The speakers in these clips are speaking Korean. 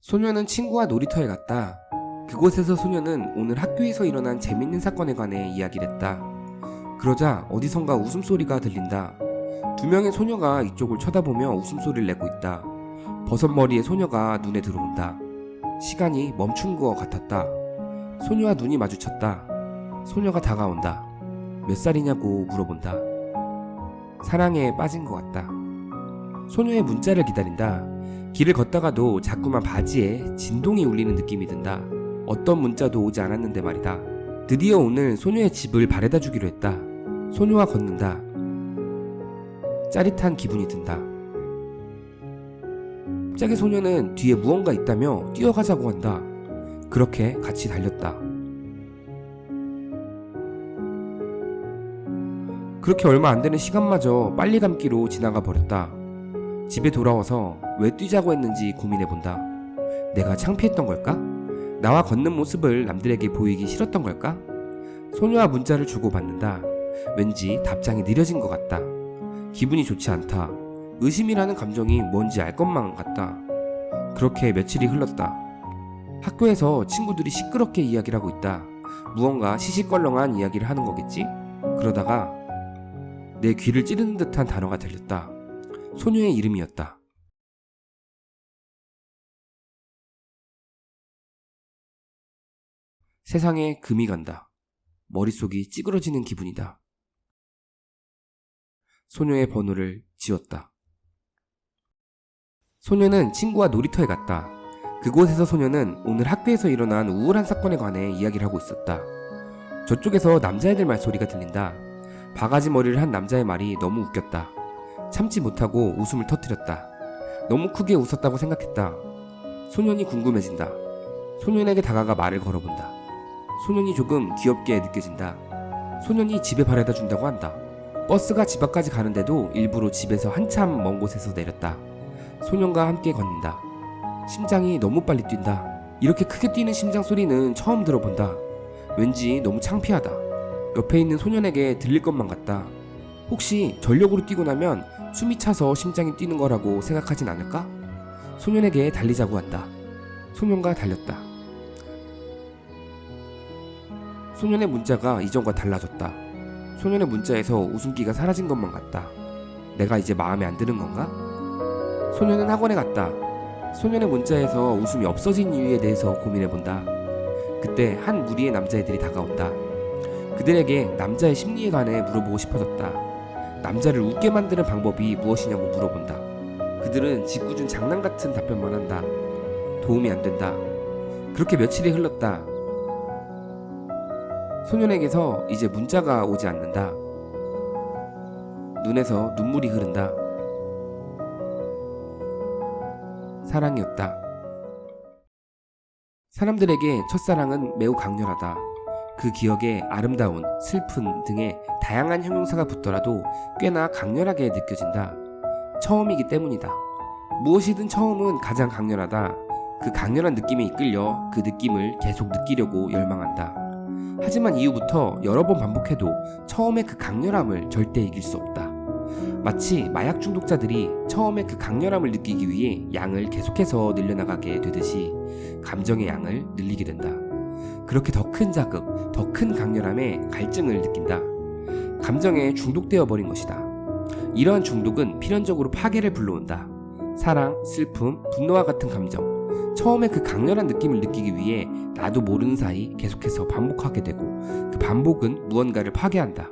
소녀는 친구와 놀이터에 갔다. 그곳에서 소녀는 오늘 학교에서 일어난 재밌는 사건에 관해 이야기를 했다. 그러자 어디선가 웃음소리가 들린다. 두 명의 소녀가 이쪽을 쳐다보며 웃음소리를 내고 있다. 버섯머리의 소녀가 눈에 들어온다. 시간이 멈춘 것 같았다. 소녀와 눈이 마주쳤다. 소녀가 다가온다. 몇 살이냐고 물어본다. 사랑에 빠진 것 같다. 소녀의 문자를 기다린다. 길을 걷다가도 자꾸만 바지에 진동이 울리는 느낌이 든다. 어떤 문자도 오지 않았는데 말이다. 드디어 오늘 소녀의 집을 바래다 주기로 했다. 소녀와 걷는다. 짜릿한 기분이 든다. 갑자기 소녀는 뒤에 무언가 있다며 뛰어가자고 한다. 그렇게 같이 달렸다. 그렇게 얼마 안 되는 시간마저 빨리 감기로 지나가 버렸다. 집에 돌아와서 왜 뛰자고 했는지 고민해본다. 내가 창피했던 걸까? 나와 걷는 모습을 남들에게 보이기 싫었던 걸까? 소녀와 문자를 주고받는다. 왠지 답장이 느려진 것 같다. 기분이 좋지 않다. 의심이라는 감정이 뭔지 알 것만 같다. 그렇게 며칠이 흘렀다. 학교에서 친구들이 시끄럽게 이야기를 하고 있다. 무언가 시시껄렁한 이야기를 하는 거겠지? 그러다가 내 귀를 찌르는 듯한 단어가 들렸다. 소녀의 이름이었다. 세상에 금이 간다. 머릿속이 찌그러지는 기분이다. 소녀의 번호를 지웠다. 소녀는 친구와 놀이터에 갔다. 그곳에서 소녀는 오늘 학교에서 일어난 우울한 사건에 관해 이야기를 하고 있었다. 저쪽에서 남자애들 말소리가 들린다. 바가지 머리를 한 남자의 말이 너무 웃겼다. 참지 못하고 웃음을 터뜨렸다. 너무 크게 웃었다고 생각했다. 소년이 궁금해진다. 소년에게 다가가 말을 걸어본다. 소년이 조금 귀엽게 느껴진다. 소년이 집에 바래다 준다고 한다. 버스가 집 앞까지 가는데도 일부러 집에서 한참 먼 곳에서 내렸다. 소년과 함께 걷는다. 심장이 너무 빨리 뛴다. 이렇게 크게 뛰는 심장 소리는 처음 들어본다. 왠지 너무 창피하다. 옆에 있는 소년에게 들릴 것만 같다. 혹시 전력으로 뛰고 나면 숨이 차서 심장이 뛰는 거라고 생각하진 않을까? 소년에게 달리자고 한다. 소년과 달렸다. 소년의 문자가 이전과 달라졌다. 소년의 문자에서 웃음기가 사라진 것만 같다. 내가 이제 마음에 안 드는 건가? 소년은 학원에 갔다. 소년의 문자에서 웃음이 없어진 이유에 대해서 고민해본다. 그때 한 무리의 남자애들이 다가온다. 그들에게 남자의 심리에 관해 물어보고 싶어졌다. 남자를 웃게 만드는 방법이 무엇이냐고 물어본다. 그들은 짓궂은 장난 같은 답변만 한다. 도움이 안 된다. 그렇게 며칠이 흘렀다. 소년에게서 이제 문자가 오지 않는다. 눈에서 눈물이 흐른다. 사랑이었다. 사람들에게 첫사랑은 매우 강렬하다. 그 기억에 아름다운, 슬픈 등의 다양한 형용사가 붙더라도 꽤나 강렬하게 느껴진다. 처음이기 때문이다. 무엇이든 처음은 가장 강렬하다. 그 강렬한 느낌에 이끌려 그 느낌을 계속 느끼려고 열망한다. 하지만 이후부터 여러 번 반복해도 처음의 그 강렬함을 절대 이길 수 없다. 마치 마약 중독자들이 처음에 그 강렬함을 느끼기 위해 양을 계속해서 늘려나가게 되듯이 감정의 양을 늘리게 된다. 그렇게 더 큰 자극, 더 큰 강렬함에 갈증을 느낀다. 감정에 중독되어 버린 것이다. 이러한 중독은 필연적으로 파괴를 불러온다. 사랑, 슬픔, 분노와 같은 감정. 처음에 그 강렬한 느낌을 느끼기 위해 나도 모르는 사이 계속해서 반복하게 되고 그 반복은 무언가를 파괴한다.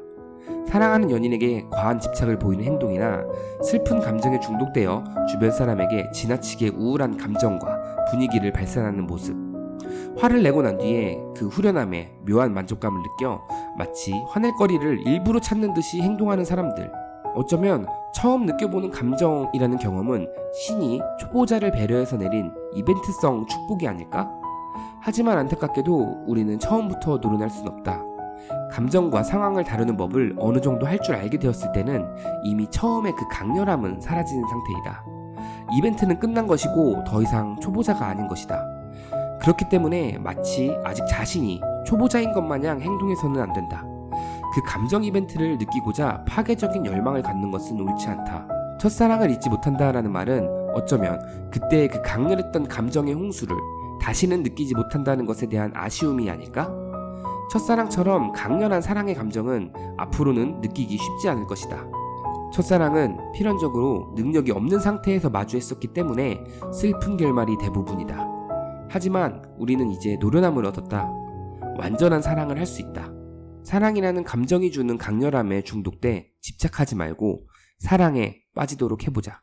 사랑하는 연인에게 과한 집착을 보이는 행동이나 슬픈 감정에 중독되어 주변 사람에게 지나치게 우울한 감정과 분위기를 발산하는 모습. 화를 내고 난 뒤에 그 후련함에 묘한 만족감을 느껴 마치 화낼 거리를 일부러 찾는 듯이 행동하는 사람들. 어쩌면 처음 느껴보는 감정이라는 경험은 신이 초보자를 배려해서 내린 이벤트성 축복이 아닐까? 하지만 안타깝게도 우리는 처음부터 노련할 순 없다. 감정과 상황을 다루는 법을 어느 정도 할 줄 알게 되었을 때는 이미 처음에 그 강렬함은 사라지는 상태이다. 이벤트는 끝난 것이고 더 이상 초보자가 아닌 것이다. 그렇기 때문에 마치 아직 자신이 초보자인 것 마냥 행동해서는 안 된다. 그 감정 이벤트를 느끼고자 파괴적인 열망을 갖는 것은 옳지 않다. 첫사랑을 잊지 못한다라는 말은 어쩌면 그때의 그 강렬했던 감정의 홍수를 다시는 느끼지 못한다는 것에 대한 아쉬움이 아닐까? 첫사랑처럼 강렬한 사랑의 감정은 앞으로는 느끼기 쉽지 않을 것이다. 첫사랑은 필연적으로 능력이 없는 상태에서 마주했었기 때문에 슬픈 결말이 대부분이다. 하지만 우리는 이제 노련함을 얻었다. 완전한 사랑을 할 수 있다. 사랑이라는 감정이 주는 강렬함에 중독돼 집착하지 말고 사랑에 빠지도록 해보자.